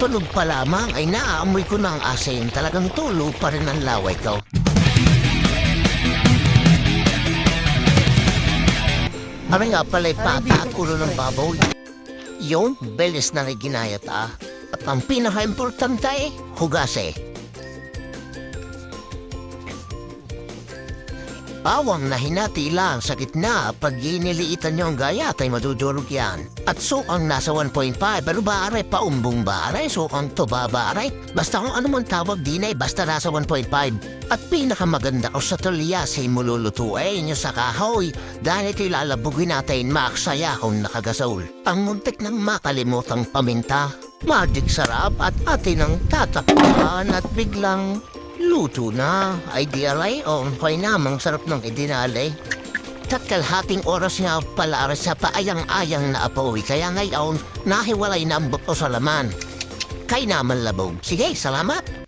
tunog pa lamang ay naaamoy ko ng asin. Talagang tulo pa rin ang laway ko. Ano nga pala'y pata at ulo ng baboy? Yung belis na ginayat At ang pinaka-importante, hugase. Bawang na hinati lang sa gitna pag giniliitan nyo ang gayat ay madudurog yan. At sukang nasa 1.5 pero baray paumbong baray, sukang tuba baray. Basta kung ano mong tawag din ay basta nasa 1.5. At pinakamaganda ko sa tulyasi mululutuin nyo sa kahoy dahil ito'y lalabugin natin maksaya kung nakagasol. Ang muntik ng makalimutang paminta, magic sarap at atin ang tatakpan at biglang luto na. Ideal ay kaya namang sarap ng idinalay. Takalhating oras nga pala sa paayang-ayang na apoy. Kaya ngayon, nahiwalay na ang buto sa laman. Kaya naman labog. Sige, salamat.